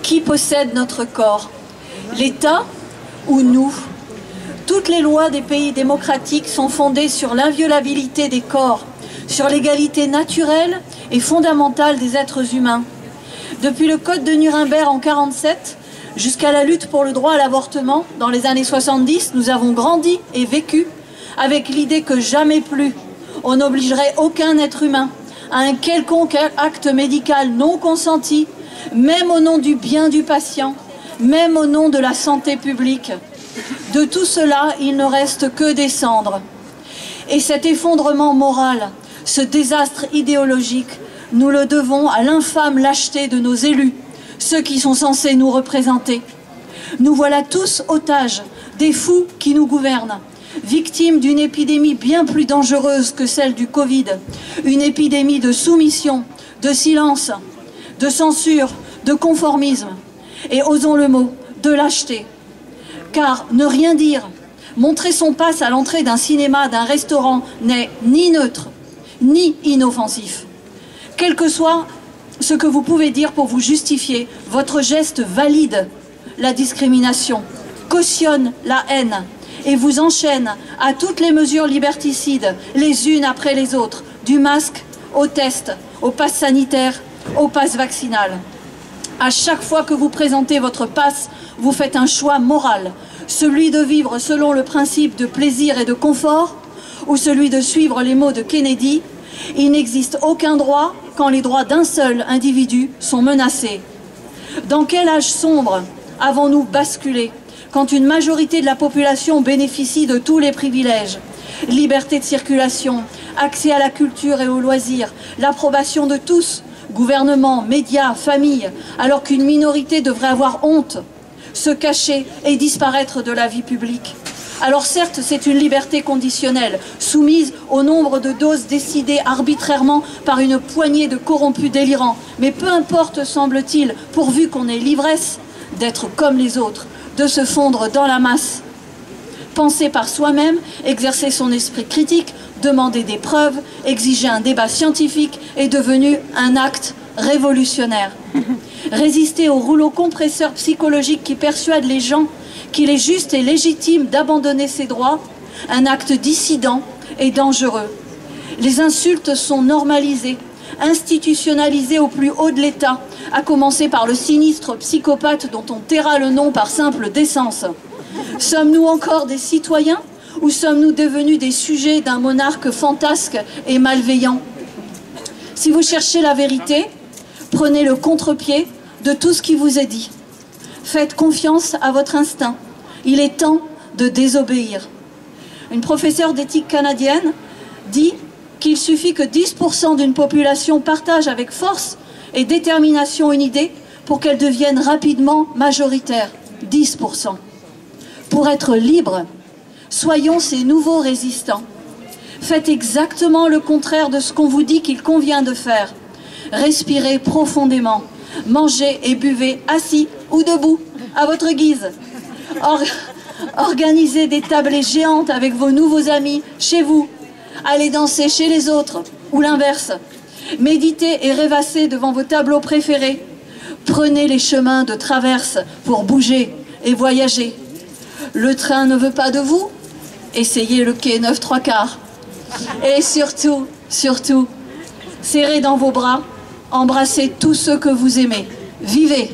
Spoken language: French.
Qui possède notre corps? L'État ou nous? Toutes les lois des pays démocratiques sont fondées sur l'inviolabilité des corps, sur l'égalité naturelle et fondamentale des êtres humains. Depuis le Code de Nuremberg en 1947, jusqu'à la lutte pour le droit à l'avortement dans les années 70, nous avons grandi et vécu avec l'idée que jamais plus on n'obligerait aucun être humain à un quelconque acte médical non consenti, même au nom du bien du patient, même au nom de la santé publique. De tout cela, il ne reste que des cendres. Et cet effondrement moral, ce désastre idéologique, nous le devons à l'infâme lâcheté de nos élus, ceux qui sont censés nous représenter. Nous voilà tous otages des fous qui nous gouvernent, victimes d'une épidémie bien plus dangereuse que celle du Covid, une épidémie de soumission, de silence, de censure, de conformisme, et osons le mot, de lâcheté. Car ne rien dire, montrer son passe à l'entrée d'un cinéma, d'un restaurant, n'est ni neutre, ni inoffensif. Quel que soit ce que vous pouvez dire pour vous justifier, votre geste valide la discrimination, cautionne la haine et vous enchaîne à toutes les mesures liberticides, les unes après les autres, du masque au test, au pass sanitaire, au pass vaccinal. À chaque fois que vous présentez votre passe, vous faites un choix moral, celui de vivre selon le principe de plaisir et de confort, ou celui de suivre les mots de Kennedy. Il n'existe aucun droit quand les droits d'un seul individu sont menacés. Dans quel âge sombre avons-nous basculé quand une majorité de la population bénéficie de tous les privilèges? Liberté de circulation, accès à la culture et aux loisirs, l'approbation de tous, gouvernement, médias, familles, alors qu'une minorité devrait avoir honte, se cacher et disparaître de la vie publique. Alors certes, c'est une liberté conditionnelle, soumise au nombre de doses décidées arbitrairement par une poignée de corrompus délirants. Mais peu importe, semble-t-il, pourvu qu'on ait l'ivresse d'être comme les autres, de se fondre dans la masse. Penser par soi-même, exercer son esprit critique, demander des preuves, exiger un débat scientifique est devenu un acte révolutionnaire. Résister au rouleau compresseur psychologique qui persuade les gens qu'il est juste et légitime d'abandonner ses droits, un acte dissident et dangereux. Les insultes sont normalisées, institutionnalisées au plus haut de l'État, à commencer par le sinistre psychopathe dont on taira le nom par simple décence. Sommes-nous encore des citoyens ou sommes-nous devenus des sujets d'un monarque fantasque et malveillant? Si vous cherchez la vérité, prenez le contre-pied de tout ce qui vous est dit. Faites confiance à votre instinct. Il est temps de désobéir. Une professeure d'éthique canadienne dit qu'il suffit que 10% d'une population partage avec force et détermination une idée pour qu'elle devienne rapidement majoritaire. 10%. Pour être libre, soyons ces nouveaux résistants. Faites exactement le contraire de ce qu'on vous dit qu'il convient de faire. Respirez profondément. Mangez et buvez assis ou debout, à votre guise. Organisez des tablées géantes avec vos nouveaux amis chez vous. Allez danser chez les autres, ou l'inverse. Méditez et rêvassez devant vos tableaux préférés. Prenez les chemins de traverse pour bouger et voyager. Le train ne veut pas de vous? Essayez le quai 9¾ Et surtout, serrez dans vos bras, embrassez tous ceux que vous aimez. Vivez!